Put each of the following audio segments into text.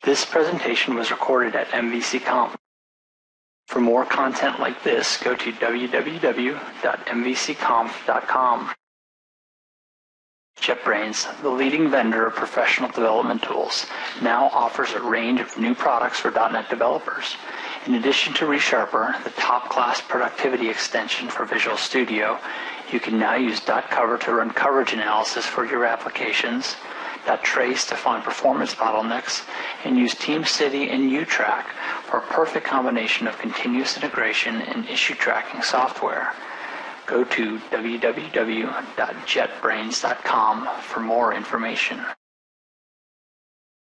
This presentation was recorded at MVCConf. For more content like this, go to www.mvcconf.com. JetBrains, the leading vendor of professional development tools, now offers a range of new products for .NET developers. In addition to ReSharper, the top-class productivity extension for Visual Studio, you can now use .cover to run coverage analysis for your applications, .trace to find performance bottlenecks, and use TeamCity and UTrack for a perfect combination of continuous integration and issue tracking software. Go to www.jetbrains.com for more information.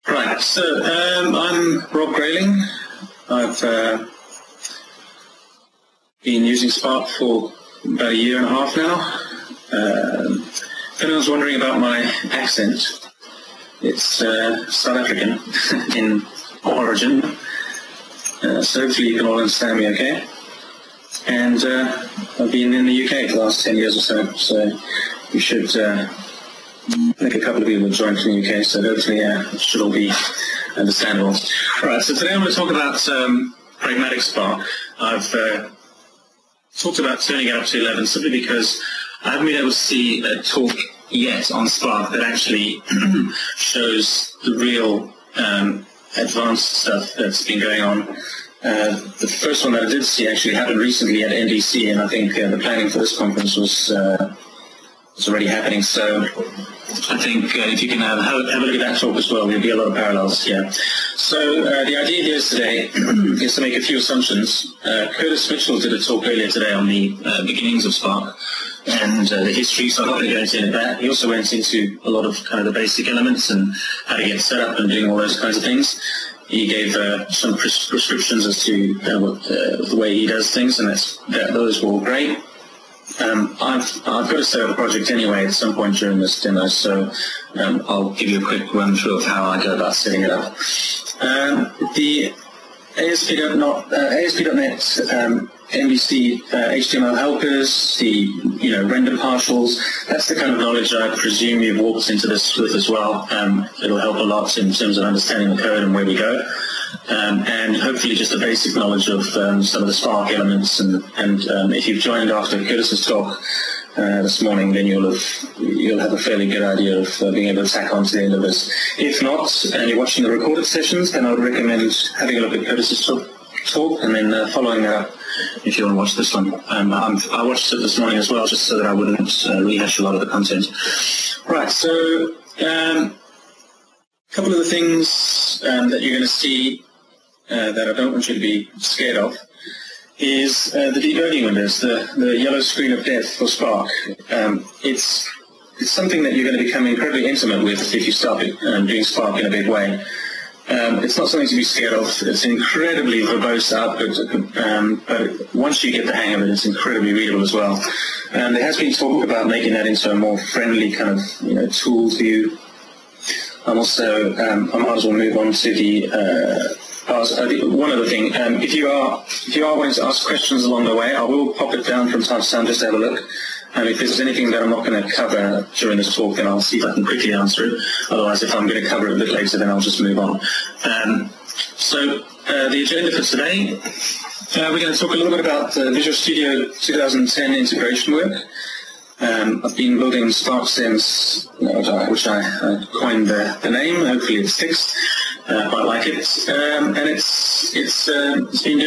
Right, so I'm Rob Grayling. I've been using Spark for about a year and a half now. If anyone's wondering about my accent, it's South African in origin, so hopefully you can all understand me okay. And I've been in the UK for the last 10 years or so we should, I think a couple of people have joined from the UK, so hopefully it should all be understandable. Right, so today I'm going to talk about Pragmatic Spark. I've talked about turning it up to 11 simply because I haven't been able to see a talk yet on Spark that actually shows the real advanced stuff that's been going on. The first one that I did see actually happened recently at NDC, and I think the planning for this conference was already happening. So I think if you can have a look at that talk as well, there'll be a lot of parallels here. So the idea here today is to make a few assumptions. Curtis Mitchell did a talk earlier today on the beginnings of Spark and the history, so I'm not going to go into that. He also went into a lot of kind of the basic elements and how to get set up and doing all those kinds of things. He gave some prescriptions as to the way he does things, and those were all great. I've got to set up a project anyway at some point during this demo, so I'll give you a quick run through of how I go about setting it up. The ASP.NET MVC HTML helpers, the render partials, that's the kind of knowledge I presume you've walked into this with as well. It'll help a lot in terms of understanding the code and where we go. And hopefully just a basic knowledge of some of the Spark elements. And if you've joined after Curtis's talk this morning, then you'll have a fairly good idea of being able to tack on to the end of this. If not, and you're watching the recorded sessions, then I would recommend having a look at Curtis's talk and then following that up if you want to watch this one. I watched it this morning as well, just so that I wouldn't rehash a lot of the content. Right, so a couple of the things that you're going to see that I don't want you to be scared of is the debugging windows, the yellow screen of death for Spark. It's something that you're going to become incredibly intimate with if you start doing Spark in a big way. It's not something to be scared of. It's incredibly verbose output, but once you get the hang of it, it's incredibly readable as well. And there has been talk about making that into a more friendly kind of tools view. I'm also I might as well move on to the one other thing. If you are wanting to ask questions along the way, I will pop it down from time to time just to have a look. And if there's anything that I'm not going to cover during this talk, then I'll see if I can quickly answer it. Otherwise, if I'm going to cover it a bit later, then I'll just move on. So the agenda for today, we're going to talk a little bit about Visual Studio 2010 integration work. I've been building Spark since, which I coined the name. Hopefully it sticks. Quite like it. And it's been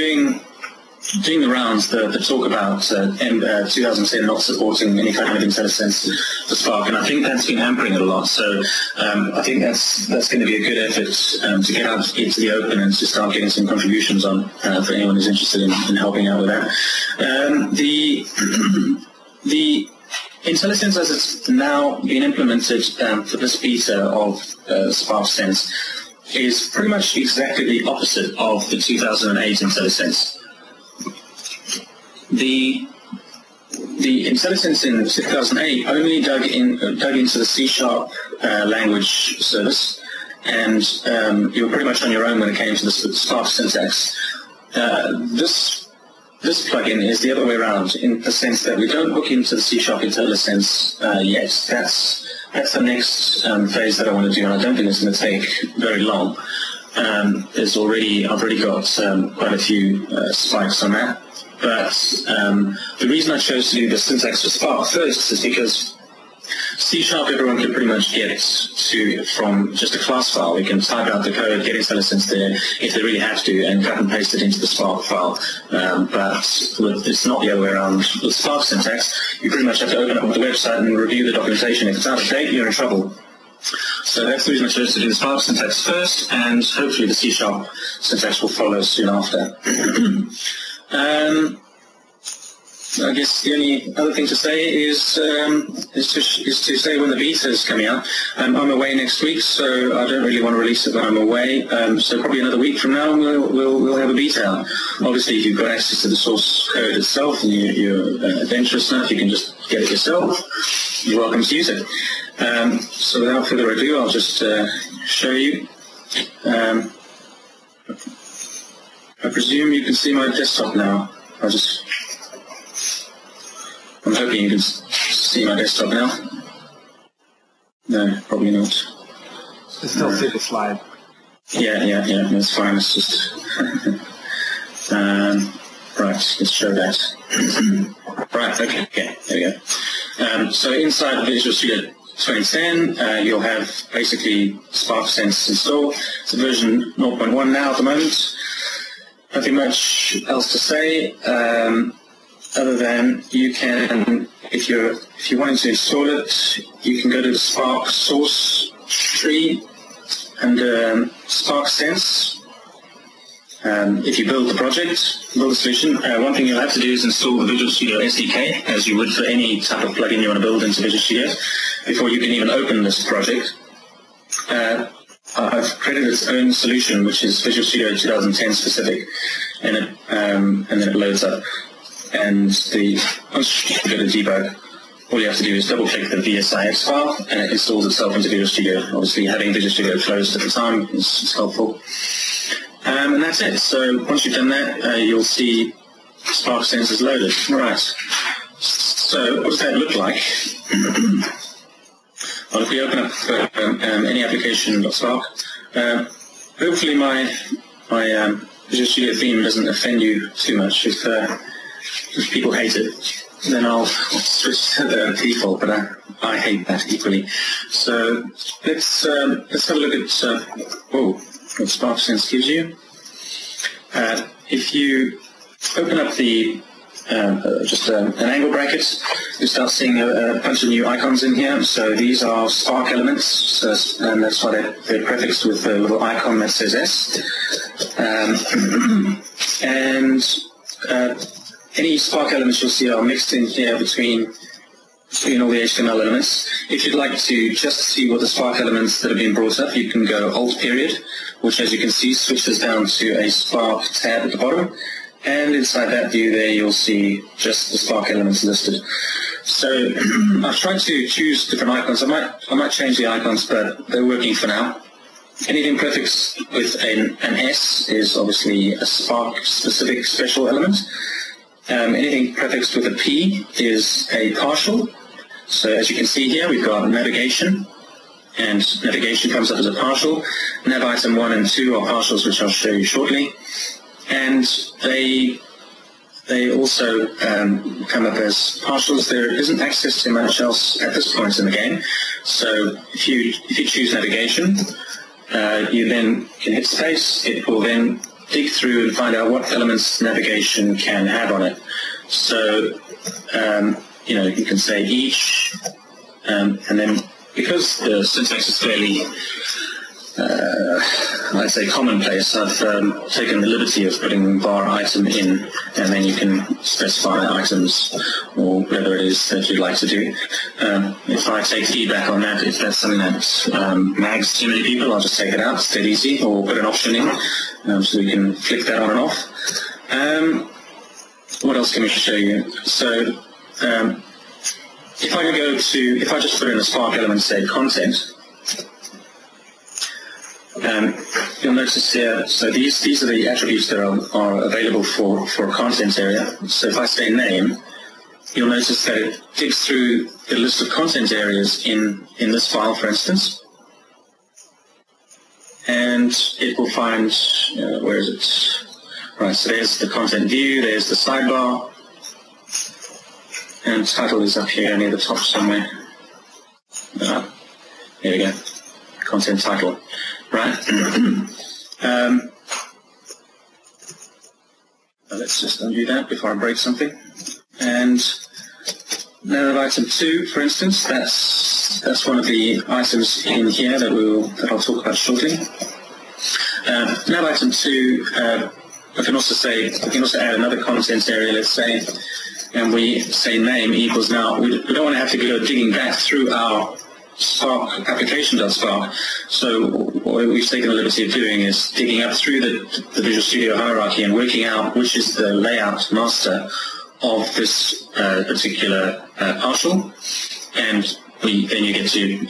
doing the rounds, the talk about 2010 not supporting any kind of IntelliSense for Spark, and I think that's been hampering it a lot. So I think that's going to be a good effort to get out into the open and to start getting some contributions on for anyone who's interested in helping out with that. The IntelliSense, as it's now been implemented for this beta of Spark Sense, is pretty much exactly the opposite of the 2008 IntelliSense. The IntelliSense in 2008 only dug into the C# language service, and you were pretty much on your own when it came to the Spark syntax. This plugin is the other way around, in the sense that we don't hook into the C# IntelliSense yet. That's the next phase that I want to do, and I don't think it's going to take very long. I've already got quite a few spikes on that. But the reason I chose to do the syntax for Spark first is because C# everyone can pretty much get to from just a class file. We can type out the code, get IntelliSense there if they really have to, and cut and paste it into the Spark file. But it's not the other way around. With Spark syntax, you pretty much have to open up the website and review the documentation. If it's out of date, you're in trouble. So that's the reason I chose to do the Spark syntax first, and hopefully the C# syntax will follow soon after. I guess the only other thing to say is to say when the beta is coming out. I'm away next week, so I don't really want to release it when I'm away. So probably another week from now, we'll have a beta out. Obviously, if you've got access to the source code itself and you're adventurous enough, you can just get it yourself. You're welcome to use it. So without further ado, I'll just show you. I presume you can see my desktop now. I'm hoping you can see my desktop now. No, probably not. You still see the slide. Yeah, that's fine. It's just... right, let's show that. Right, okay, there we go. So inside Visual Studio 2010, you'll have basically SparkSense installed. It's a version 0.1 now at the moment. Nothing much else to say. Other than you can, if you wanted to install it, you can go to the Spark source tree and SparkSense. If you build the project, build the solution, one thing you'll have to do is install the Visual Studio SDK, as you would for any type of plugin you want to build into Visual Studio, before you can even open this project. I've created its own solution, which is Visual Studio 2010 specific, and then it loads up. And once you go to debug, all you have to do is double-click the VSIX file, and it installs itself into Visual Studio. Obviously, having Visual Studio closed at the time is helpful. And that's it. So once you've done that, you'll see SparkSense is loaded. Right. So what does that look like? Well, if we open up any application.spark, hopefully my Visual Studio theme doesn't offend you too much. If people hate it, then I'll switch to the default, but I hate that equally. So let's have a look at what SparkSense gives you. If you open up the just an angle bracket, you start seeing a bunch of new icons in here. So these are Spark elements, and that's why they're prefixed with a little icon that says S. Any Spark elements you'll see are mixed in here between all the HTML elements. If you'd like to just see what the Spark elements that have been brought up, you can go Alt period, which, as you can see, switches down to a Spark tab at the bottom. And inside that view there, you'll see just the Spark elements listed. So I've tried to choose different icons. I might change the icons, but they're working for now. Anything prefixed with an S is obviously a Spark-specific special element. Anything prefixed with a P is a partial. So as you can see here, we've got navigation, and navigation comes up as a partial. Nav item 1 and 2 are partials, which I'll show you shortly. And they also come up as partials. There isn't access to much else at this point in the game. So if you choose navigation, you then can hit space. It will then dig through and find out what elements navigation can have on it. So you can say each, and then because the syntax is fairly I'd say commonplace, I've taken the liberty of putting bar item in, and then you can specify items or whatever it is that you'd like to do. If I take feedback on that, if that's something that nags too many people, I'll just take it out. It's dead easy, or put an option in, so we can flick that on and off. What else can we show you? So if I just put in a Spark element, say content, you'll notice here, so these are the attributes that are available for a content area. So if I say name, you'll notice that it digs through the list of content areas in this file, for instance. And and it will find, where is it? Right, so there's the content view, there's the sidebar, and title is up here near the top somewhere. Here we go, content title, right? Let's just undo that before I break something. And now item 2, for instance, that's one of the items in here that I'll talk about shortly. Now item 2, we can also add another content area, let's say, and we say name equals now. We don't want to have to go digging back through our Spark application.spark. So what we've taken the liberty of doing is digging up through the Visual Studio hierarchy and working out which is the layout master of this particular partial, and then you get to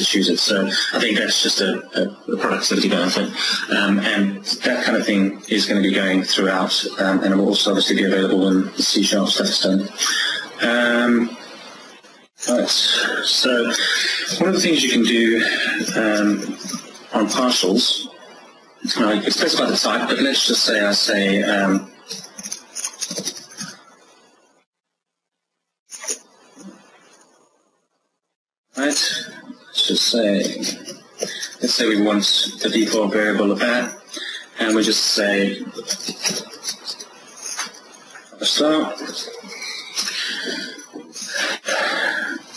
choose it. So I think that's just a productivity benefit, and that kind of thing is going to be going throughout, and it will also obviously be available when the C# stuff is done. Right. So one of the things you can do on partials, you can specify the type, but let's just say I say right. Let's say we want the default variable of that, and we just say start.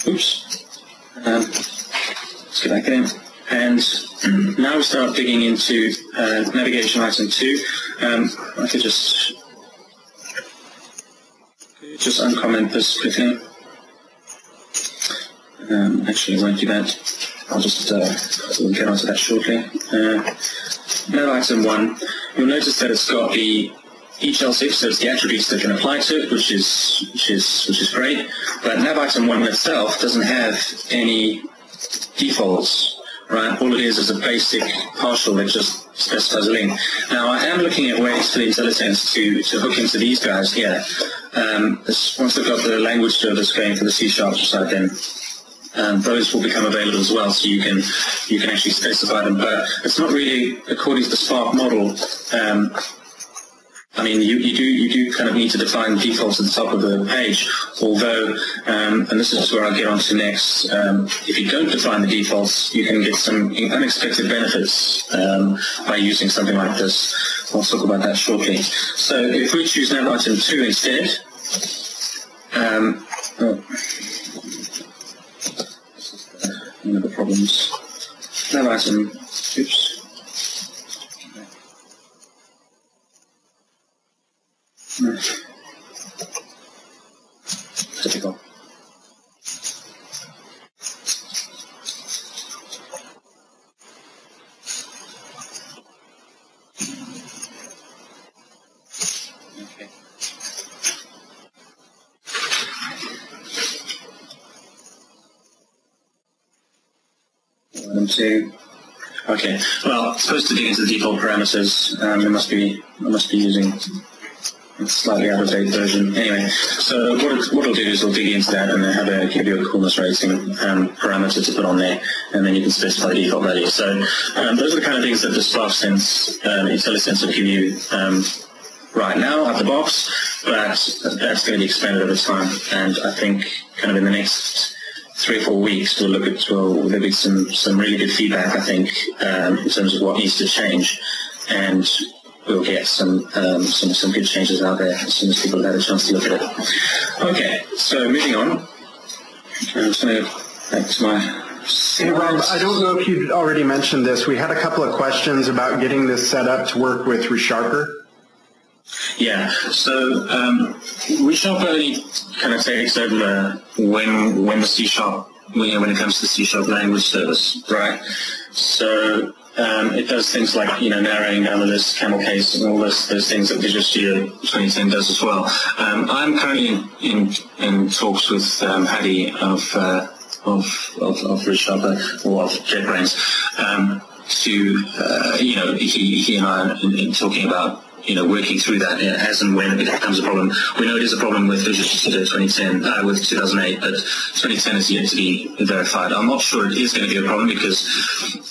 Oops. Let's get back in. And now we start digging into navigation item 2. I could just uncomment this quickly. Actually, I won't do that. I'll just we'll get onto that shortly. Now item 1, you'll notice that it's got the each else if, so it's the attributes that can apply to it, which is great. But nav item 1 itself doesn't have any defaults, right? All it is a basic partial that just specifies a link. Now I am looking at ways for the IntelliSense to hook into these guys here. Once they've got the language service going for the C# side, then those will become available as well, so you can actually specify them. But it's not really according to the Spark model. I mean, you do kind of need to define defaults at the top of the page, although, and this is where I'll get on to next, if you don't define the defaults, you can get some unexpected benefits by using something like this. I'll talk about that shortly. So if we choose nav item 2 instead, one of the problems, nav item, oops. Typical. Okay. Item 2. Okay. Well, it's supposed to dig into the default parameters. I must be using a slightly out-of-date version. Anyway, so what it'll do is it'll dig into that and then give you a coolness rating parameter to put on there, and then you can specify the default value. So those are the kind of things that the SparkSense IntelliSense will give you right now out the box, but that's going to be expanded over time. And I think kind of in the next 3 or 4 weeks there'll be some really good feedback, I think, in terms of what needs to change, and we'll get some good changes out there as soon as people have had a chance to look at it. Okay, so moving on. I'm just going to go back to my slides. Hey Rob, I don't know if you'd already mentioned this. We had a couple of questions about getting this set up to work with ReSharper. Yeah, so ReSharper only kind of takes over when the C# when it comes to the C# language service, right? So it does things like narrowing down the list, camel case, and all those things that Visual Studio 2010 does as well. I'm currently in talks with Hadi of ReSharper, or of JetBrains, to, he and I in talking about, working through that as and when it becomes a problem. We know it is a problem with Visual Studio 2010, with 2008, but 2010 is yet to be verified. I'm not sure it is going to be a problem because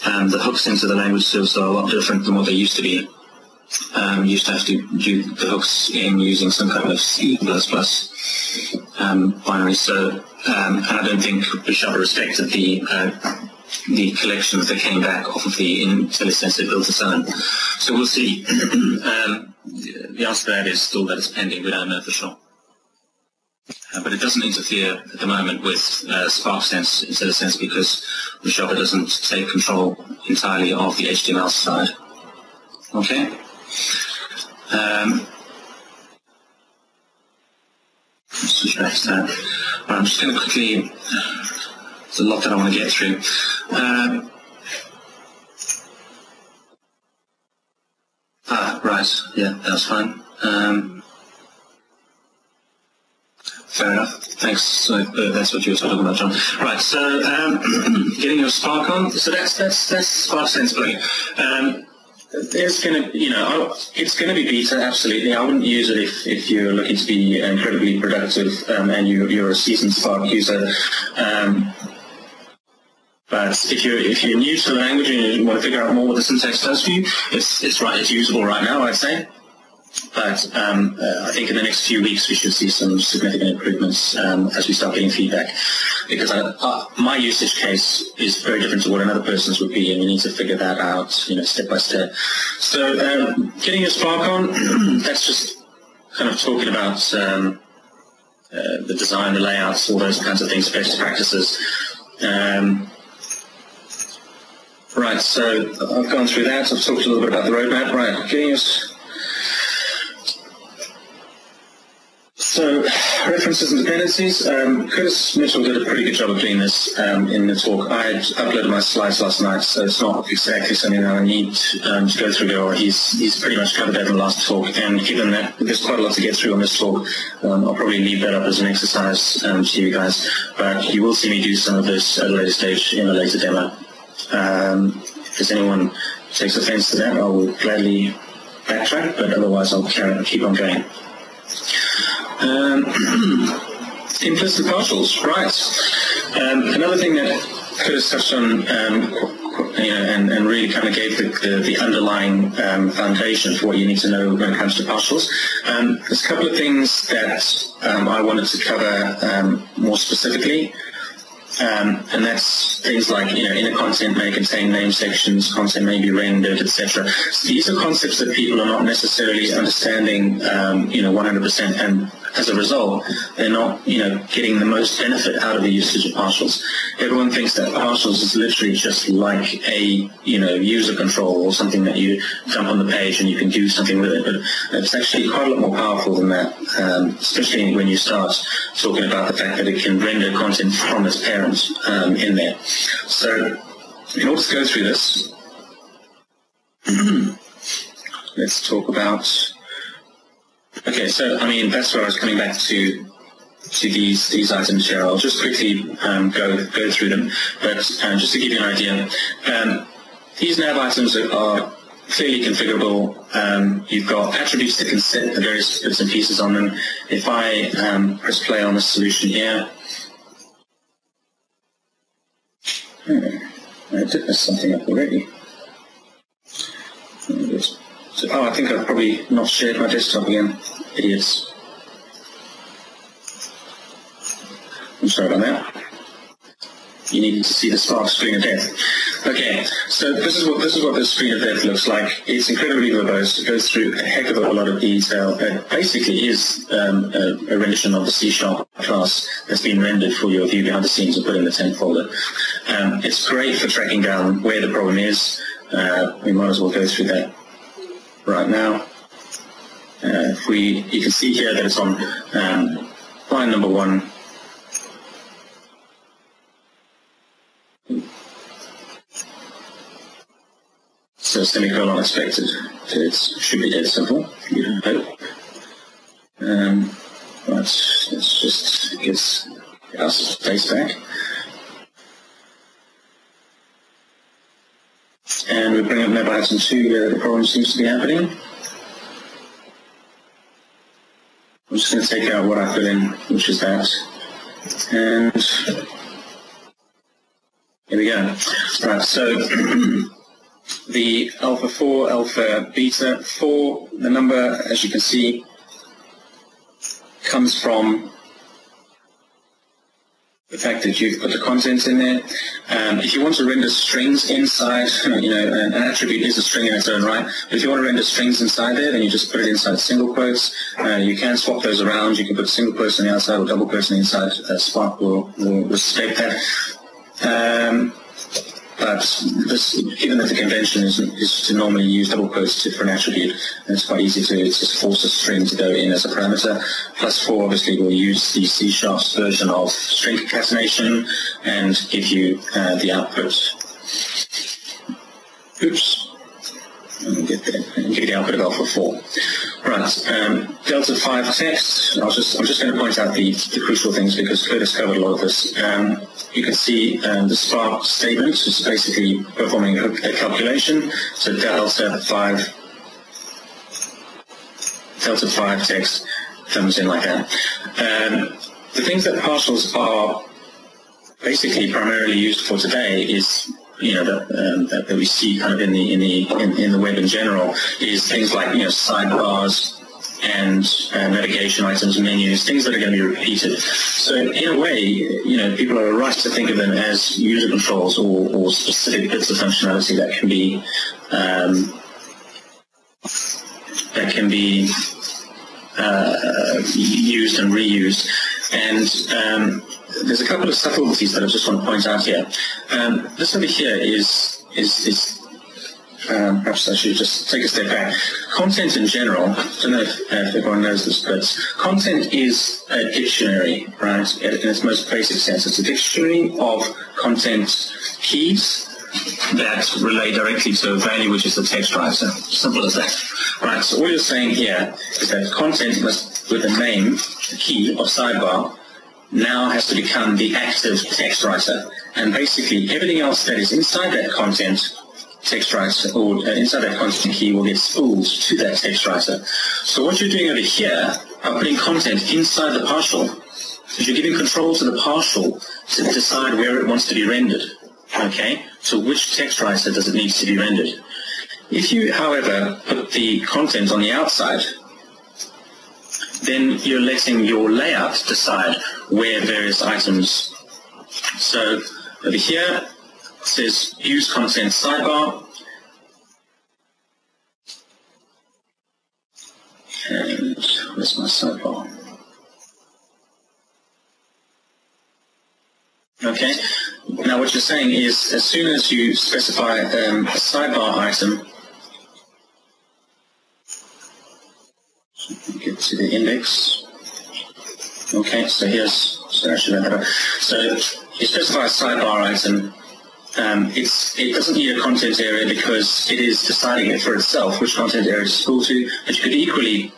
the hooks into the language service are a lot different than what they used to be. You used to have to do the hooks in using some kind of C++ binary. So, and I don't think ReSharper respected the collections that came back off of the IntelliSense that built its own. So we'll see. The answer to that is still that it's pending. We don't know for sure. But it doesn't interfere at the moment with SparkSense IntelliSense because ReSharper doesn't take control entirely of the HTML side. Okay? Switch back to that. Right, I'm just going to quickly... There's a lot that I want to get through. Right. Yeah, that's fine. Fair enough. Thanks. So that's what you were talking about, John. Right. So getting your Spark on. So that's SparkSense plugin. There's going to, it's going to be beta, absolutely. I wouldn't use it if you're looking to be incredibly productive and you're a seasoned Spark user. But if you're new to the language and you want to figure out more what the syntax does for you, it's usable right now, I'd say. But I think in the next few weeks we should see some significant improvements as we start getting feedback. Because my usage case is very different to what another person's would be, and we need to figure that out, step by step. So getting your Spark on, that's just kind of talking about the design, the layouts, all those kinds of things, best practices. Right, so I've gone through that. I've talked a little bit about the roadmap. Right, getting us. So, references and dependencies. Curtis Mitchell did a pretty good job of doing this in the talk. I had uploaded my slides last night, so it's not exactly something that I need to go through there. He's pretty much covered that in the last talk, and given that there's quite a lot to get through on this talk, I'll probably leave that up as an exercise to you guys. But you will see me do some of this at a later stage in a later demo. If anyone takes offense to that, I will gladly backtrack, but otherwise I'll keep on going. Implicit partials, right. Another thing that Curtis touched on, and really kind of gave the underlying foundation for what you need to know when it comes to partials. There's a couple of things that I wanted to cover more specifically. And that's things like, inner content may contain name sections, content may be rendered, etc. So these are concepts that people are not necessarily understanding, 100%, and as a result, they're not, getting the most benefit out of the usage of partials. Everyone thinks that partials is literally just like a, user control or something that you jump on the page and you can do something with it, but it's actually quite a lot more powerful than that, especially when you start talking about the fact that it can render content from its parent in there. So, in order to go through this, let's talk about. Okay, so that's where I was coming back to these items here. I'll just quickly go through them, but just to give you an idea, these nav items are clearly configurable. You've got attributes that can set the various bits and pieces on them. If I press play on the solution here, I did mess something up already. So, I think I've probably not shared my desktop again. Idiots. I'm sorry about that. You need to see the Spark screen of death. Okay, so this is what the screen of death looks like. It's incredibly verbose. It goes through a heck of a lot of detail. It basically is a rendition of the C# class that's been rendered for your view behind the scenes and put in the temp folder. It's great for tracking down where the problem is. We might as well go through that right now. You can see here that it's on line number 1. So semicolon expected. So it should be dead simple. You hope. Right, let's just get our space back. And to bring up member item 2 where the problem seems to be happening. I'm just going to take out what I put in, which is that. And here we go. Right, so the alpha 4, alpha beta 4, the number, as you can see, comes from the fact that you've put the content in there. If you want to render strings inside, an attribute is a string in its own right, but if you want to render strings inside there, then you just put it inside single quotes. You can swap those around. You can put single quotes on the outside or double quotes on the inside. Spark will respect that. But given that the convention is to normally use double quotes for an attribute, and it's quite easy to just force a string to go in as a parameter. Plus 4 obviously will use the C# version of string concatenation and give you the output. Oops. And give you the output of alpha 4. Right, delta 5 text. I'm just going to point out the crucial things because Curtis covered a lot of this. You can see the Spark statement is basically performing a calculation. So delta 5 text comes in like that. The things that partials are basically primarily used for today is that we see kind of in the web in general is things like sidebars and navigation items, menus, things that are going to be repeated. So in a way, people are right to think of them as user controls or specific bits of functionality that can be used and reused. And there's a couple of subtleties that I just want to point out here. This over here is perhaps I should just take a step back. Content in general, I don't know if everyone knows this, but content is a dictionary, right, in its most basic sense. It's a dictionary of content keys that relate directly to a value, which is the text writer. Simple as that. Right, so all you're saying here is that content must, with a name, the key of sidebar, now has to become the active text writer. And basically everything else that is inside that content text writer or inside that content key will get spooled to that text writer. So what you're doing over here by putting content inside the partial is you're giving control to the partial to decide where it wants to be rendered. Okay, so which text writer does it need to be rendered? If you, however, put the content on the outside, then you're letting your layout decide where various items. So over here it says use content sidebar, and where's my sidebar? Okay, now what you're saying is as soon as you specify a sidebar item, get to the index. Okay, so I should have that up. So you specify a sidebar item. It doesn't need a content area because it is deciding it for itself which content area to spool to, but you could equally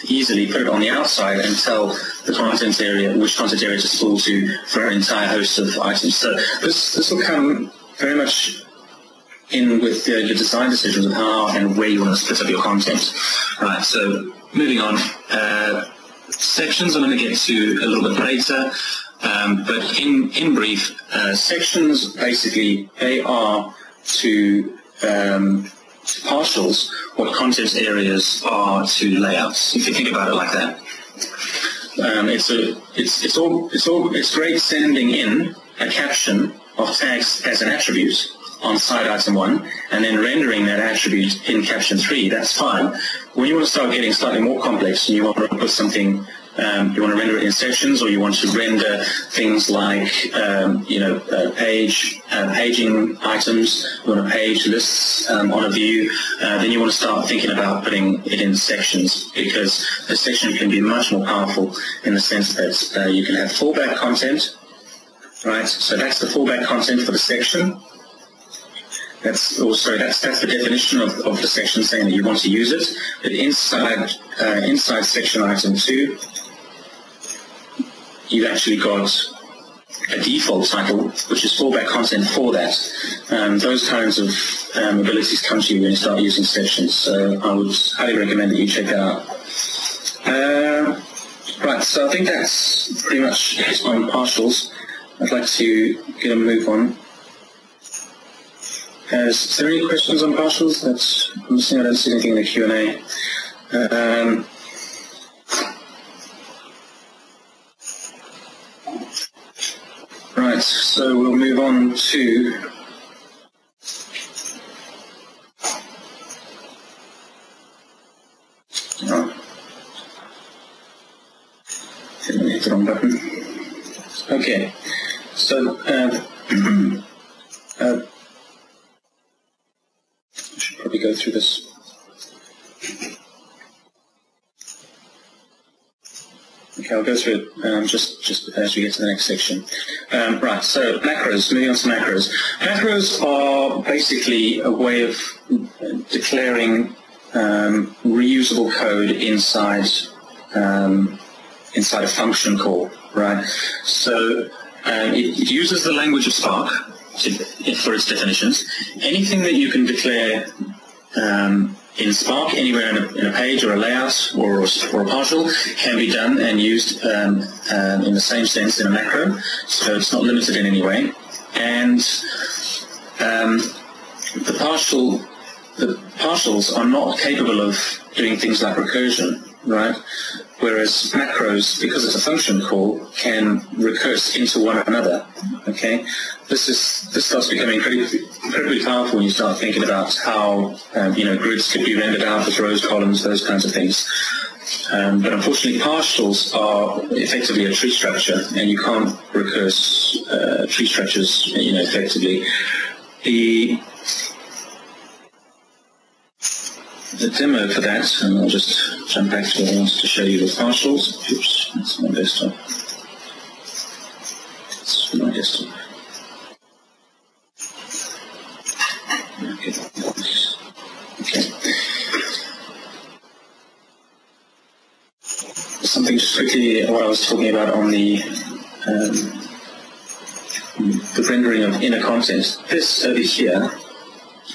easily put it on the outside and tell the content area which content area to spool to for an entire host of items. So this will come very much in with your design decisions of how and where you want to split up your content. Right, so moving on. Sections I'm going to get to a little bit later, but in brief, sections basically, they are to partials what content areas are to layouts, if you think about it like that. It's great sending in a caption of text as an attribute on side item 1 and then rendering that attribute in caption 3, that's fine. When you want to start getting slightly more complex and you want to put something, you want to render it in sections, or you want to render things like paging items, you want to page lists on a view, then you want to start thinking about putting it in sections, because a section can be much more powerful in the sense that you can have fallback content, right? So that's the fallback content for the section. That's the definition of the section, saying that you want to use it. But inside section item 2, you've actually got a default title, which is fallback content for that. Those kinds of abilities come to you when you start using sections. So I would highly recommend that you check that out. Right, so I think that's pretty much it on partials. I'd like to get a move on. Is there any questions on partials? I'm missing. I don't see anything in the Q&A. Right, so we'll move on to hit the wrong button. Okay, so I should probably go through this. Okay, I'll go through it just as we get to the next section. Right, so macros, moving on to macros. Macros are basically a way of declaring reusable code inside a function call, right? So it uses the language of Spark for its definitions. Anything that you can declare in Spark, anywhere in a page or a layout or a partial, can be done and used in the same sense in a macro, so it's not limited in any way. And the partials are not capable of doing things like recursion, right? Whereas macros, because it's a function call, can recurse into one another. Okay, this starts becoming incredibly powerful when you start thinking about how grids could be rendered out with rows, columns, those kinds of things. But unfortunately, partials are effectively a tree structure, and you can't recurse tree structures, effectively. The demo for that, and I'll just jump back to what I wanted to show you with partials. Oops, that's my desktop. It's my desktop. Okay. Something just quickly, what I was talking about on the rendering of inner content. This over here,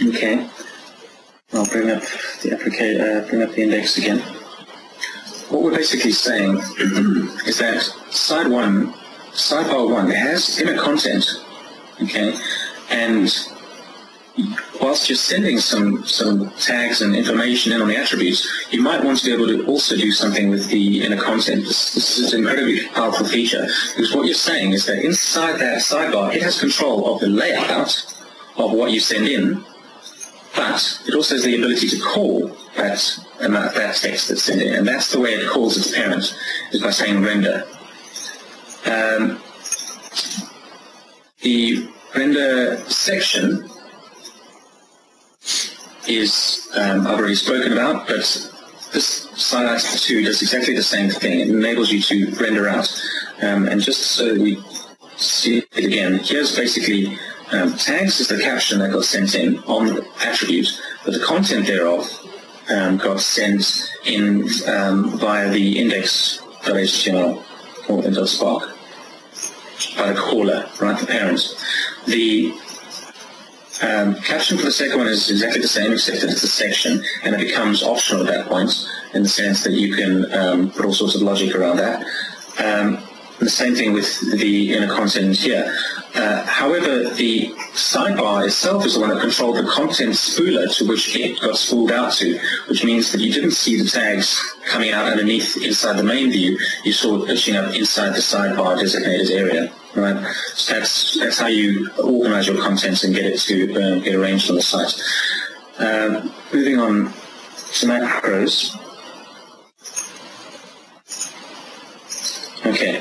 okay. I'll bring up the index again. What we're basically saying is that sidebar 1 has inner content, okay, and whilst you're sending some tags and information in on the attributes, you might want to be able to also do something with the inner content. This is an incredibly powerful feature, because what you're saying is that inside that sidebar, it has control of the layout of what you send in, but it also has the ability to call that text that's sent in, and that's the way it calls its parent, is by saying render. The render section is I've already spoken about, but this Silax 2 does exactly the same thing. It enables you to render out. And just so we see it again, here's basically tags is the caption that got sent in on the attribute, but the content thereof got sent in via the index.html or .spark by the caller, right, the parent. The caption for the second one is exactly the same, except that it's a section, and it becomes optional at that point, in the sense that you can put all sorts of logic around that. The same thing with the inner content here. However, the sidebar itself is the one that controlled the content spooler to which it got spooled out to, which means that you didn't see the tags coming out underneath inside the main view. You saw it pitching up inside the sidebar designated area. Right, so that's how you organize your contents and get it to get arranged on the site. Moving on to macros. Okay.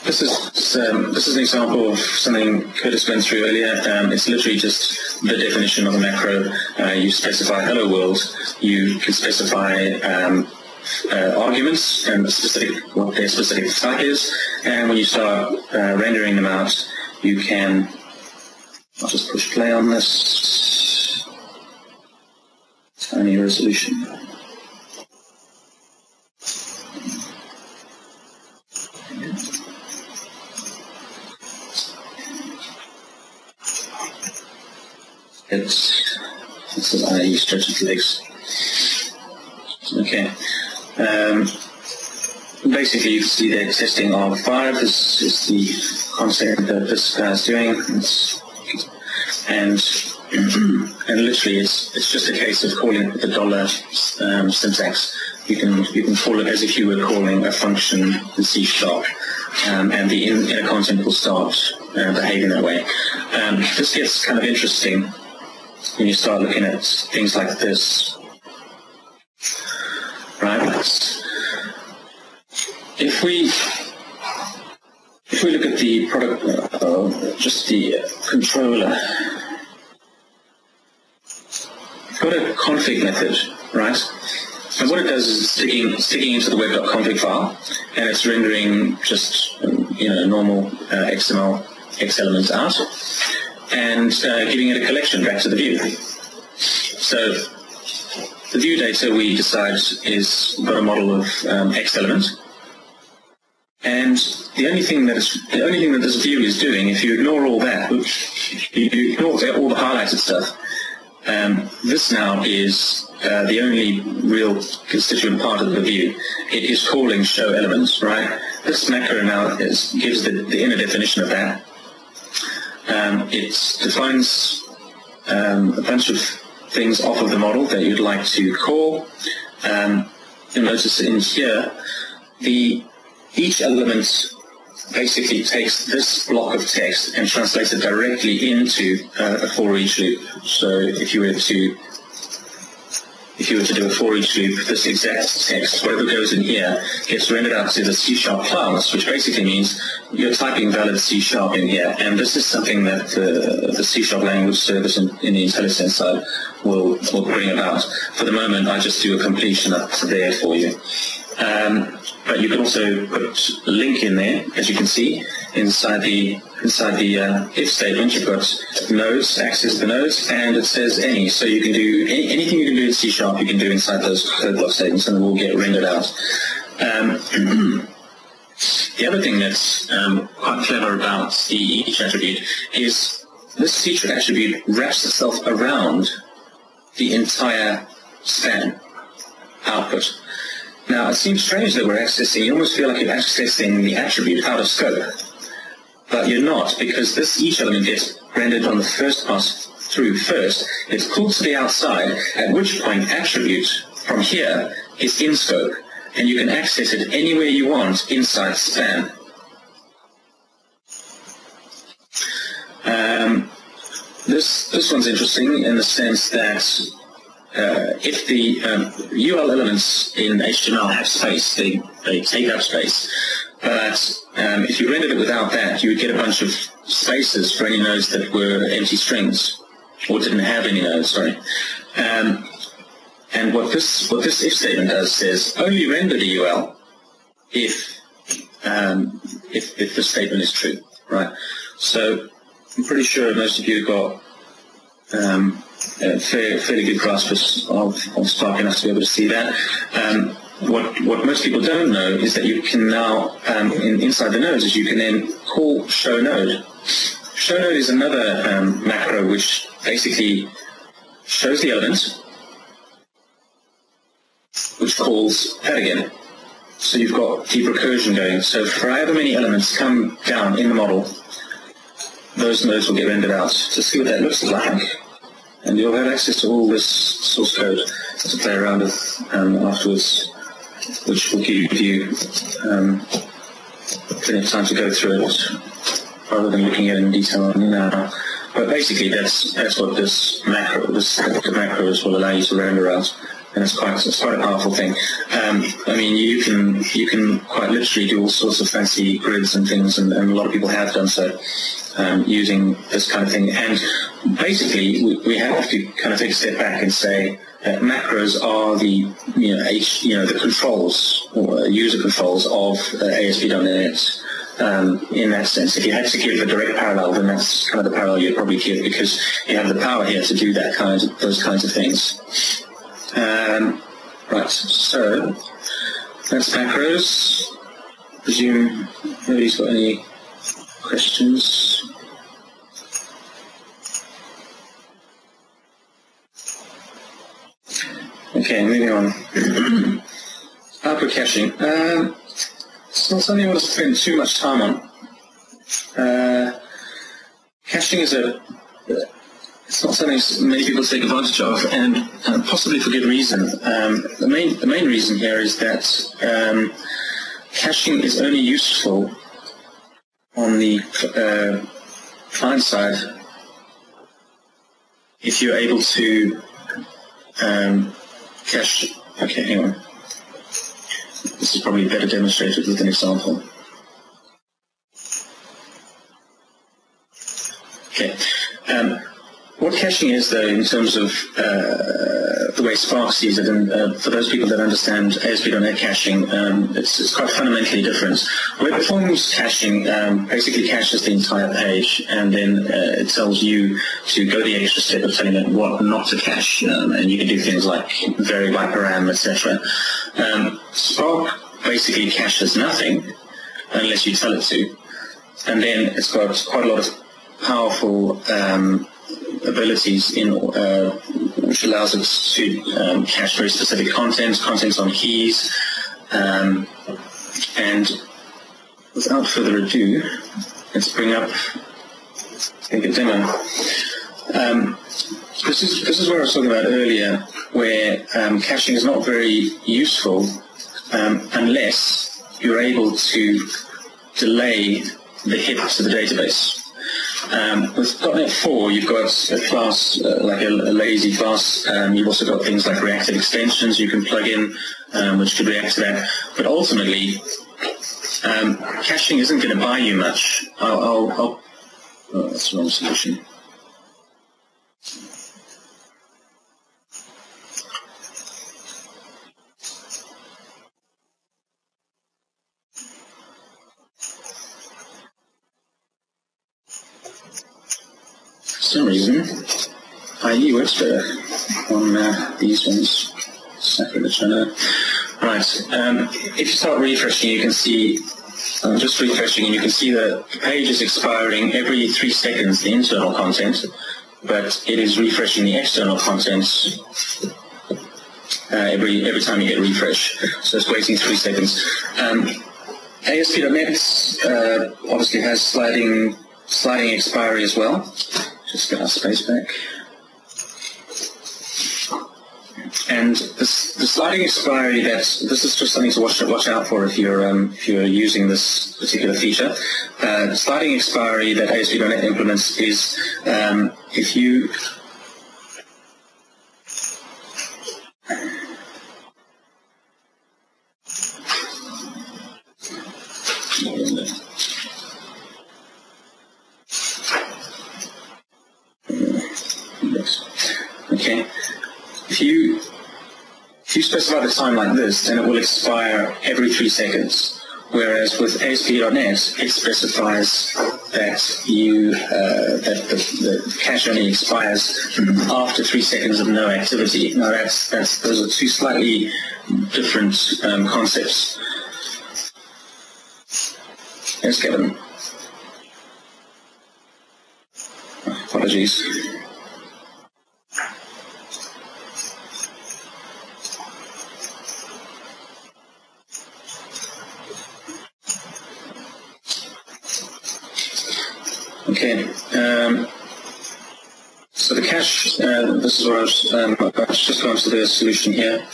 This is an example of something Curtis went through earlier. It's literally just the definition of a macro. You specify hello world. You can specify arguments and what their specific type is, and when you start rendering them out, you can. I'll just push play on this. Tiny resolution. I stretch its legs. Okay. Basically, you can see they're testing R5. This is the concept that this guy's doing. And literally, it's just a case of calling the dollar syntax. You can call it as if you were calling a function in C#, and the inner content will start behaving that way. This gets kind of interesting when you start looking at things like this, right? If we look at the product, just the controller, we've got a config method, right? And what it does is it's sticking into the web.config file, and it's rendering just normal XML X elements out, and giving it a collection back to the view. So the view data we decide is got a model of X element, and the only thing that this view is doing, if you ignore all that, you ignore all the highlighted stuff, this now is the only real constituent part of the view. It is calling show elements, right? This macro now gives the inner definition of that. It defines a bunch of things off of the model that you'd like to call. You'll notice in here, each element basically takes this block of text and translates it directly into a for each loop. So if you were to do a for each loop, this exact text, whatever goes in here, gets rendered out to the C# class, which basically means you're typing valid C# in here. And this is something that the C# language service in the IntelliSense side will bring about. For the moment, I just do a completion up to there for you. But you can also put a link in there, as you can see, inside the if statement. You've got nodes, access the nodes, and it says any. So you can do anything you can do in C#, you can do inside those code block statements, and it will get rendered out. The other thing that's quite clever about the each attribute is this each attribute wraps itself around the entire span output. Now, it seems strange that you almost feel like you're accessing the attribute out of scope. But you're not, because this each element gets rendered on the first pass through first. It's pulled to the outside, at which point attribute from here is in scope, and you can access it anywhere you want inside span. This one's interesting in the sense that if the UL elements in HTML have space, they take up space. But if you rendered it without that, you would get a bunch of spaces for any nodes that were empty strings, or didn't have any nodes, sorry. And what this if statement does says only render the UL if the statement is true, right? So I'm pretty sure most of you got a fairly good grasp of Spark enough to be able to see that. What most people don't know is that you can now, inside the nodes, is you can then call show node. Show node is another macro which basically shows the element, which calls that again. So you've got deep recursion going. So for however many elements come down in the model, those nodes will get rendered out. To see what that looks like, and you'll have access to all this source code to play around with afterwards, which will give you plenty of time to go through it, rather than looking at it in detail now. But basically, that's what this macro will allow you to render out, and it's quite a powerful thing. I mean, you can quite literally do all sorts of fancy grids and things, and a lot of people have done so using this kind of thing. And basically, we have to kind of take a step back and say that macros are the controls or user controls of ASP.NET. In that sense, if you had to give a direct parallel, then that's kind of the parallel you'd probably give, because you have the power here to do those kinds of things. Right, so that's macros. Presume nobody's got any questions. Okay, moving on. Output caching. It's not something I want to spend too much time on. Caching is it's not something many people take advantage of, and possibly for good reason. The main reason here is that caching is only useful on the client side if you're able to cache. Okay, hang on. This is probably better demonstrated with an example. Okay. What caching is, though, in terms of the way Spark sees it, and for those people that understand ASP.NET caching, it's quite fundamentally different. Web Forms caching basically caches the entire page, and then it tells you to go the extra step of telling it what not to cache, and you can do things like vary by param, etc. Spark basically caches nothing unless you tell it to, and then it's got quite a lot of powerful abilities in which allows us to cache very specific contents on keys, and without further ado, let's bring up a demo. This is what I was talking about earlier, where caching is not very useful unless you're able to delay the hit to the database. With .NET 4, you've got a class like a lazy class. You've also got things like reactive extensions you can plug in, which could react to that. But ultimately, caching isn't going to buy you much. Oh, that's the wrong solution. For some reason, IE works better on these ones. Sacrilege. Right. If you start refreshing, you can see, just refreshing, and you can see that the page is expiring every 3 seconds, the internal content, but it is refreshing the external content every time you hit refresh. So it's waiting 3 seconds. ASP.NET obviously has sliding expiry as well. Just get our space back. And the sliding expiry, this is just something to watch out for if you're using this particular feature. Sliding expiry that ASP.NET implements is if you okay. If you specify the time like this, then it will expire every 3 seconds. Whereas with ASP.NET, it specifies that that the cache only expires after 3 seconds of no activity. Now those are two slightly different concepts. Let's get them. Apologies. Okay, so the cache, this is what I was just going to the solution here.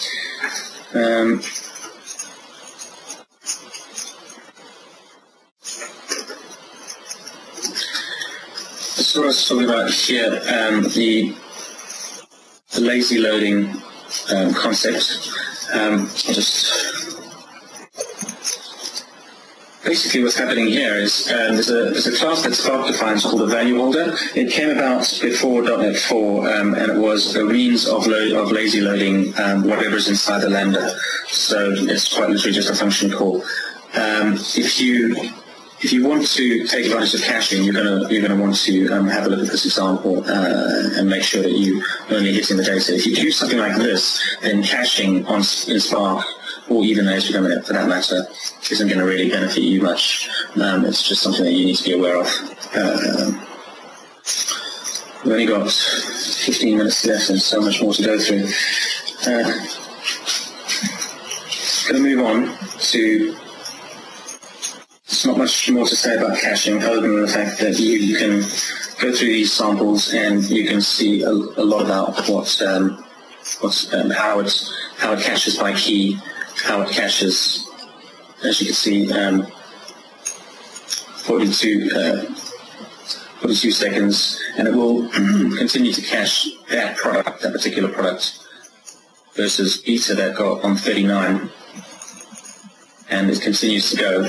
This is what I was talking about here, the lazy loading concept. Basically what's happening here is there's a class that Spark defines called a value holder. It came about before .NET 4 and it was a means of lazy loading whatever's inside the Lambda. So it's quite literally just a function call. If you want to take advantage of caching, you're gonna want to have a look at this example and make sure that you only hitting the data. If you do something like this, then caching in Spark, or even ASP.NET for that matter, isn't going to really benefit you much. It's just something that you need to be aware of. We've only got 15 minutes left and so much more to go through. going to move on to, there's not much more to say about caching other than the fact that you can go through these samples and you can see a lot about how it caches by key, how it caches, as you can see, 42 seconds, and it will continue to cache that particular product, versus beta that got on 39, and it continues to go.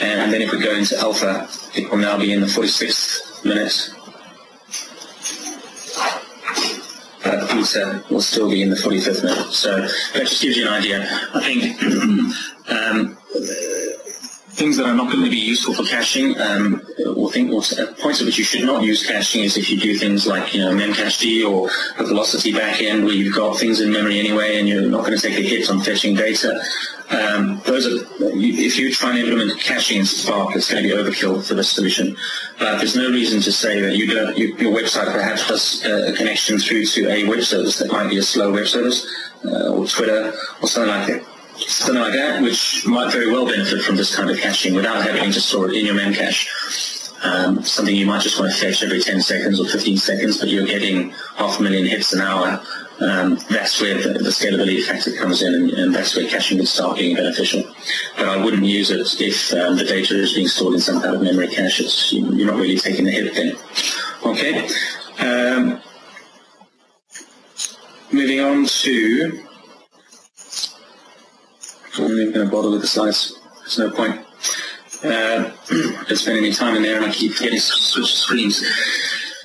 And then if we go into alpha, it will now be in the 46th minute. But beta will still be in the 45th minute. So that just gives you an idea. I think things that are not going to be useful for caching, points at which you should not use caching is if you do things like, memcached or a velocity backend where you've got things in memory anyway and you're not going to take a hit on fetching data. If you try and implement caching in Spark, it's going to be overkill for this solution. But there's no reason to say that your website perhaps has a connection through to a web service that might be a slow web service, or Twitter, or something like that. Something like that, which might very well benefit from this kind of caching without having to store it in your memcache. Something you might just want to fetch every 10 seconds or 15 seconds, but you're getting 500,000 hits an hour. That's where the scalability factor comes in, and that's where caching would start being beneficial. But I wouldn't use it if the data is being stored in some kind of memory cache. You're not really taking the hit then. Okay. Moving on to... I'm not even going to bother with the slides. There's no point. Don't spend any time in there, and I keep forgetting to switch screens.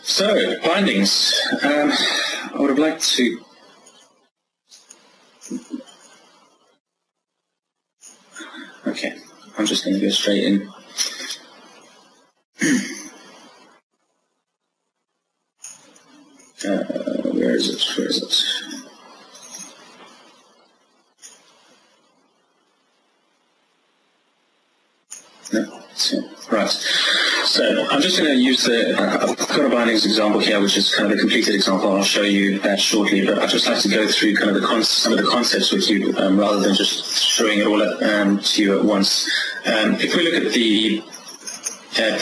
So, bindings. I would have liked to... Okay, I'm just going to go straight in. Where is it? Where is it? No, right. So I'm just going to use I've got a bindings example here, which is kind of a completed example. I'll show you that shortly, but I'd just like to go through kind of some of the concepts with you, rather than just showing it all to you at once. If we look at the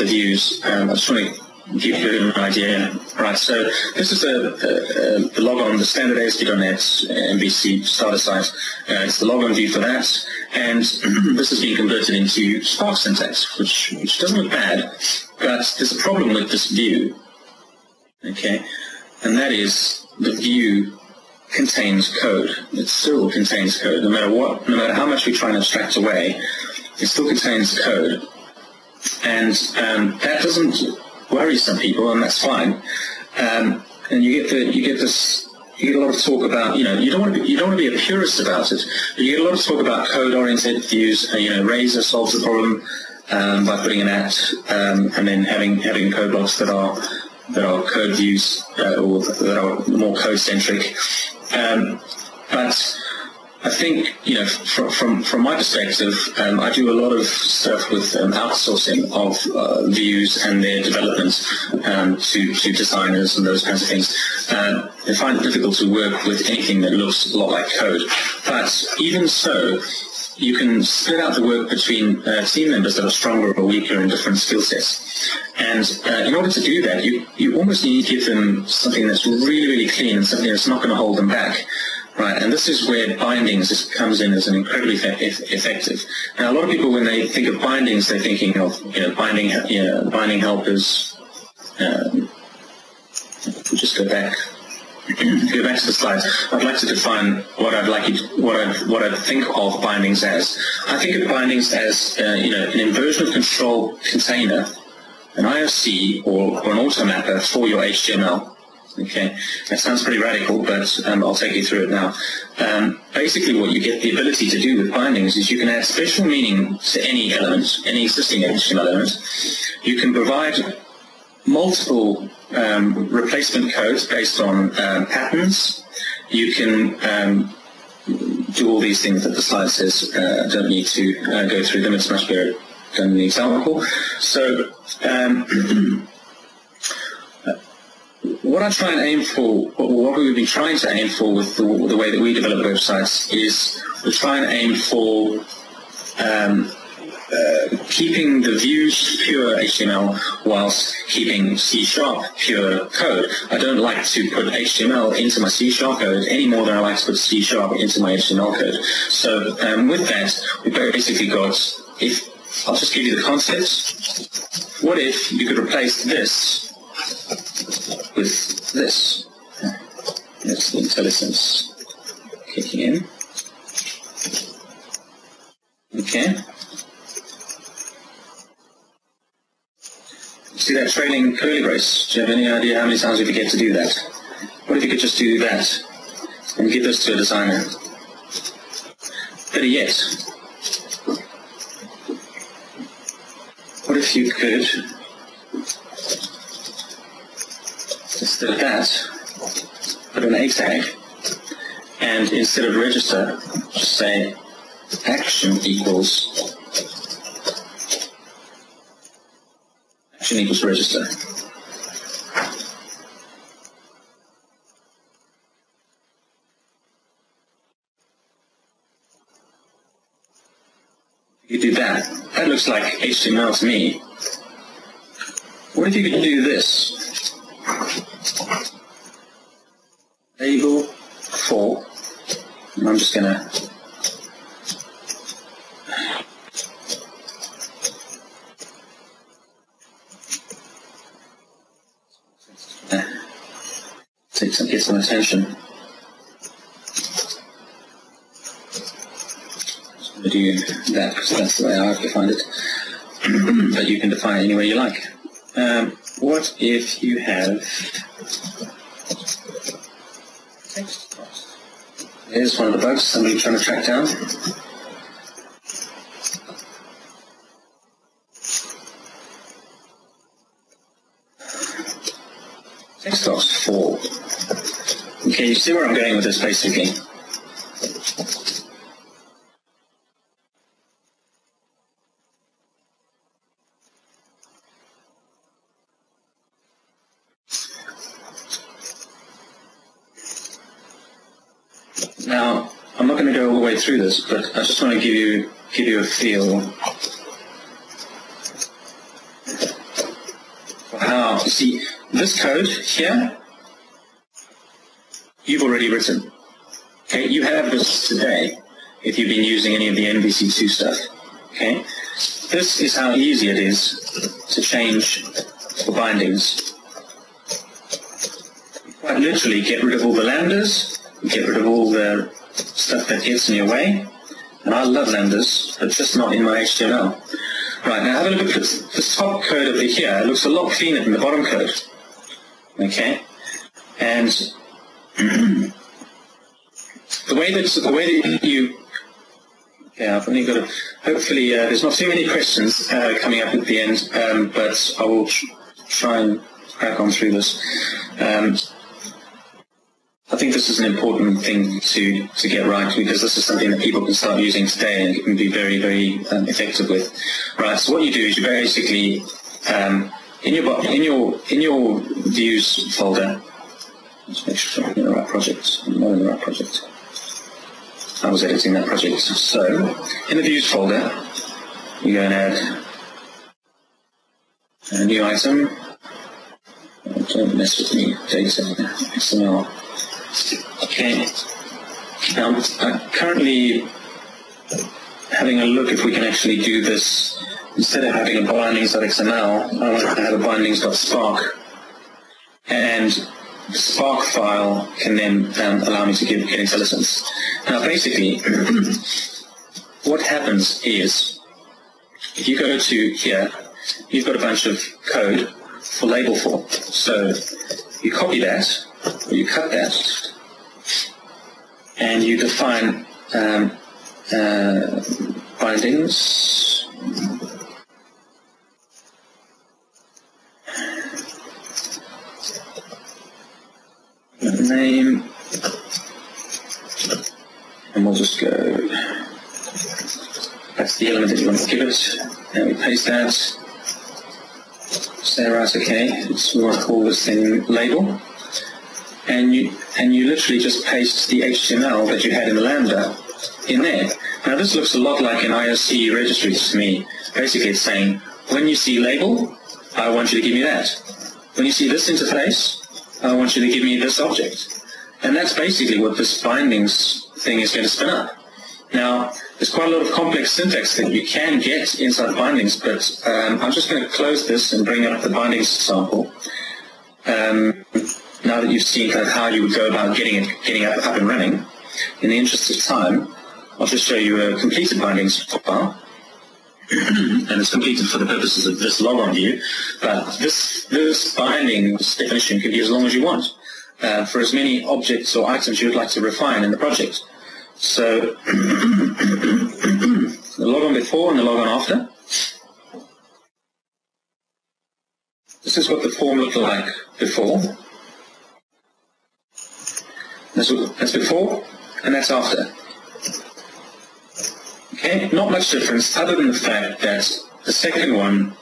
views, I just want to give you an idea. Right, so this is the logon, the standard ASP.NET MVC starter site. It's the logon view for that, and this is being converted into Spark syntax, which doesn't look bad, but there's a problem with this view, okay, and that is the view contains code. It still contains code, no matter how much we try and abstract away, it still contains code, and that doesn't worry some people, and that's fine. And you get a lot of talk about, you don't want to be a purist about it, but you get a lot of talk about code-oriented views. Razor solves the problem by putting an @ and then having code blocks that are code views or that are more code-centric. But I think, from my perspective, I do a lot of stuff with outsourcing of views and their development to designers and those kinds of things. I find it difficult to work with anything that looks a lot like code. But even so, you can split out the work between team members that are stronger or weaker in different skill sets. And in order to do that, you almost need to give them something that's really, really clean and something that's not going to hold them back. Right, and this is where bindings comes in as an incredibly effective. Now, a lot of people, when they think of bindings, they're thinking of binding helpers. We'll just go back to the slides. I'd like to define what I think of bindings as. I think of bindings as an inversion of control container, an IOC or an automapper for your HTML. Okay, that sounds pretty radical, but I'll take you through it now. Basically, what you get the ability to do with bindings is you can add special meaning to any element, any existing HTML element. You can provide multiple replacement codes based on patterns. You can do all these things that the slide says. Don't need to go through them. It's much better done in the example. So what I try and aim for, what we've been trying to aim for with the way that we develop websites is we try and aim for keeping the views pure HTML whilst keeping C# pure code. I don't like to put HTML into my C# code any more than I like to put C# into my HTML code. So with that, we basically got, I'll just give you the concept. What if you could replace this with this? That's the IntelliSense kicking in. Okay. See that trailing curly brace? Do you have any idea how many times we forget to do that? What if you could just do that and give this to a designer? Better yet, what if you could, instead of that, put an A tag, and instead of register, just say action equals register. You do that. That looks like HTML to me. What if you could do this? Label for, and I'm just going to get some attention. I'm going to do that because that's the way I have defined it. But you can define it any way you like. What if you have text box? Here's one of the bugs somebody trying to track down. Text box 4. Okay, you see where I'm going with this basically. Now, I'm not going to go all the way through this, but I just want to give you a feel for how, you see, this code here, you've already written. Okay, you have this today if you've been using any of the MVC2 stuff. Okay, this is how easy it is to change the bindings. Quite literally, get rid of all the lambdas, get rid of all the stuff that gets in your way. And I love lambdas, but just not in my HTML. Right, now have a look at this top code over here. It looks a lot cleaner than the bottom code. Okay, and the way that you, yeah, I've only got to, hopefully there's not too many questions coming up at the end, but I will try and crack on through this. I think this is an important thing to get right, because this is something that people can start using today and can be very, very effective with. Right, so what you do is you basically in your views folder, let's make sure I'm in the right project. I'm not in the right project. I was editing that project. So in the views folder, you go and add a new item. Don't mess with me, data, XML. Okay. Now, I'm currently having a look if we can actually do this. Instead of having a bindings.xml, I want to have a bindings.spark. And the Spark file can then allow me to get IntelliSense. Now, basically, what happens is, if you go to here, you've got a bunch of code for label for. So you copy that, or you cut that, and you define bindings. Name, and we'll just go, that's the element that you want to give it, and we paste that, say, right, okay, so we'll call this thing label. And you literally just paste the HTML that you had in the Lambda in there. Now this looks a lot like an IOC registry to me. Basically it's saying, when you see label, I want you to give me that. When you see this interface, I want you to give me this object. And that's basically what this bindings thing is going to spin up. Now, there's quite a lot of complex syntax that you can get inside bindings, but I'm just going to close this and bring up the bindings sample. Now that you've seen kind of how you would go about getting up and running, in the interest of time, I'll just show you a completed bindings file. And it's completed for the purposes of this logon view, but this bindings definition can be as long as you want, for as many objects or items you would like to refine in the project. So the logon before and the logon after. This is what the form looked like before. That's before and that's after. Okay, not much difference other than the fact that the second one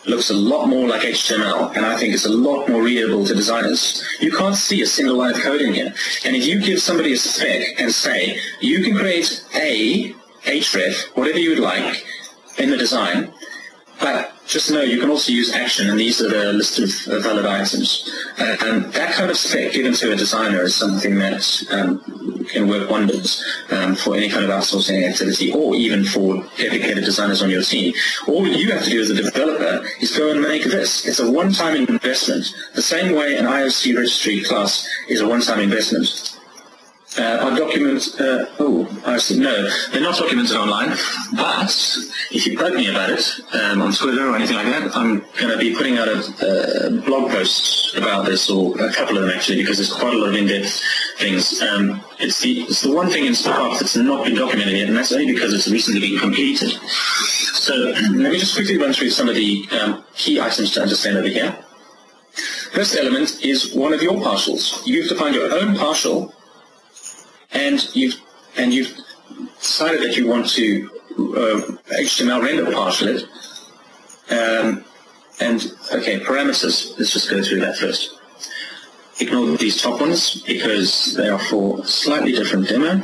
looks a lot more like HTML, and I think it's a lot more readable to designers. You can't see a single line of code in here. And if you give somebody a spec and say, you can create a href, whatever you would like, in the design, but just know you can also use action, and these are the list of valid items. And that kind of spec given to a designer is something that can work wonders for any kind of outsourcing activity, or even for dedicated designers on your team. All you have to do as a developer is go and make this. It's a one-time investment, the same way an IOC registry class is a one-time investment. Our documents, no, they're not documented online, but if you bug me about it on Twitter or anything like that, I'm going to be putting out a blog post about this, or a couple of them actually, because there's quite a lot of in-depth things. It's the one thing in Spark that's not been documented yet, and that's only because it's recently been completed. So let me just quickly run through some of the key items to understand over here. First element is one of your partials. You've defined your own partial, and you've decided that you want to HTML render partial it. Okay, parameters. Let's just go through that first. Ignore these top ones because they are for a slightly different demo,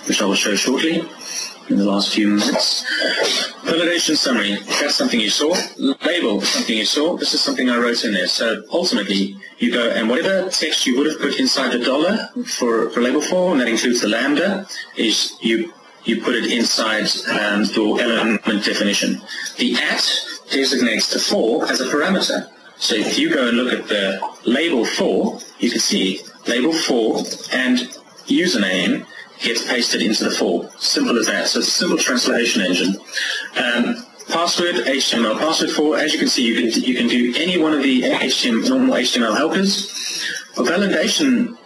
which I will show shortly in the last few minutes. Validation summary, that's something you saw. Label, something you saw. This is something I wrote in there. So ultimately, you go and whatever text you would have put inside the dollar for label 4, and that includes the lambda, is you put it inside your element definition. The at designates the 4 as a parameter. So if you go and look at the label 4, you can see label 4 and username gets pasted into the 4. Simple as that. So it's a simple translation engine. Password, HTML password 4. As you can see, you can do any one of the normal HTML helpers. For validation,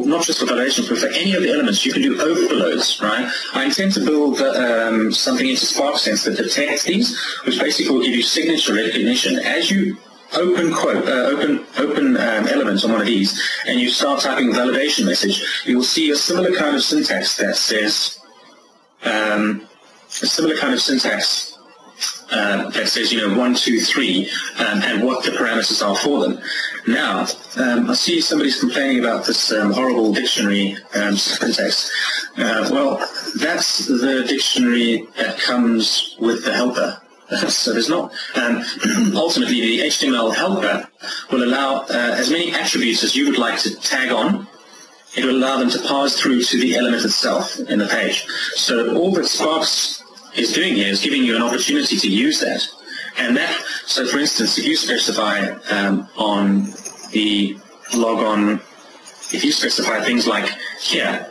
not just for validation, but for any of the elements, you can do overloads, right? I intend to build something into SparkSense that detects these, which basically will give you signature recognition. As you open elements on one of these, and you start typing validation message, you will see a similar kind of syntax that says, you know, 1, 2, 3, and what the parameters are for them. Now, I see somebody's complaining about this horrible dictionary syntax. Well, that's the dictionary that comes with the helper. So there's not, ultimately the HTML helper will allow as many attributes as you would like to tag on. It will allow them to pass through to the element itself in the page. So all that Sparks is doing here is giving you an opportunity to use that. And that, so for instance, if you specify on the logon, if you specify things like here,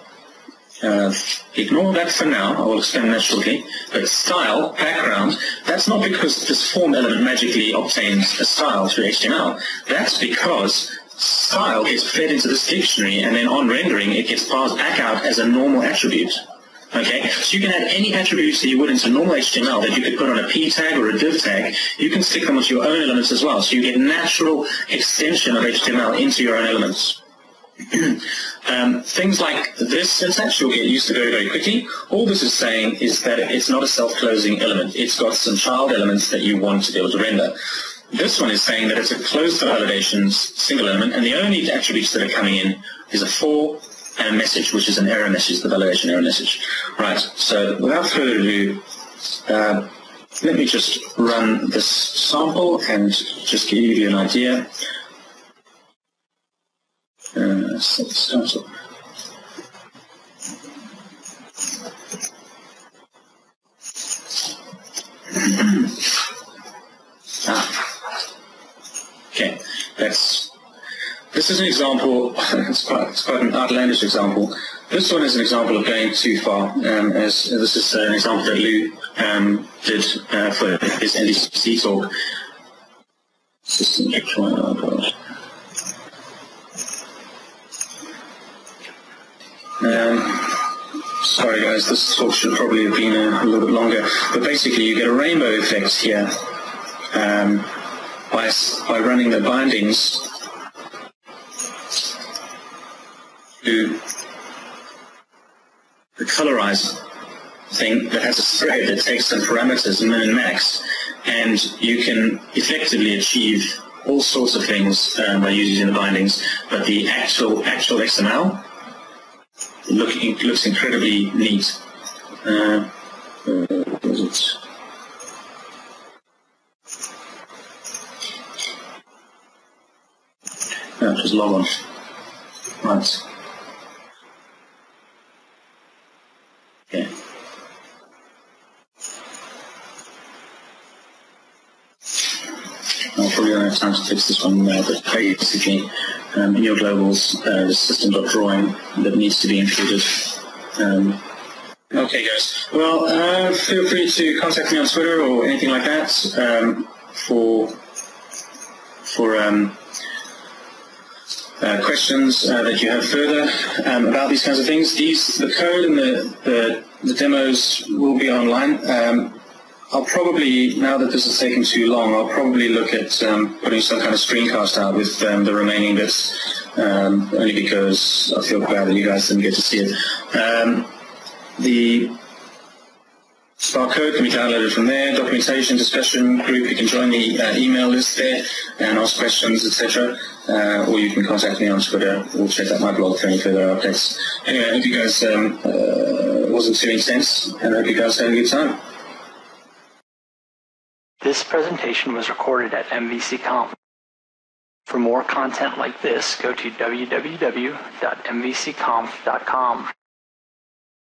ignore that for now, I will explain that shortly, but style, background, that's not because this form element magically obtains a style through HTML. That's because style gets fed into this dictionary, and then on rendering it gets passed back out as a normal attribute. Okay, so you can add any attributes that you would into normal HTML that you could put on a p tag or a div tag. You can stick them with your own elements as well, so you get natural extension of HTML into your own elements. Things like this syntax you'll get used to very, very quickly. All this is saying is that it's not a self-closing element. It's got some child elements that you want to be able to render. This one is saying that it's a closed for validations single element, and the only attributes that are coming in is a for and a message, which is an error message, the validation error message. Right, so without further ado, let me just run this sample and just give you an idea. Okay, this is an example. It's quite an outlandish example. This one is an example of going too far. As this is an example that Lou did for his NDC talk. Sorry guys, this talk should probably have been a little bit longer, but basically you get a rainbow effect here by running the bindings to the colorize thing that has a thread that takes some parameters, min and max, and you can effectively achieve all sorts of things by using the bindings, but the actual XML looks incredibly neat. Was it? No, just log on. Right. Okay. I'll probably don't have time to fix this one now, but basically, in your globals, there's system.drawing that needs to be included. Okay, guys. Well, feel free to contact me on Twitter or anything like that for questions that you have further about these kinds of things. The code and the demos will be online. I'll probably, now that this has taken too long, I'll probably look at putting some kind of screencast out with the remaining bits, only because I feel bad that you guys didn't get to see it. The Spark code can be downloaded from there, documentation, discussion group, you can join the email list there and ask questions, etc. Or you can contact me on Twitter or check out my blog for any further updates. Anyway, I hope you guys wasn't too intense, and I hope you guys had a good time. This presentation was recorded at MVCConf. For more content like this, go to www.mvcconf.com.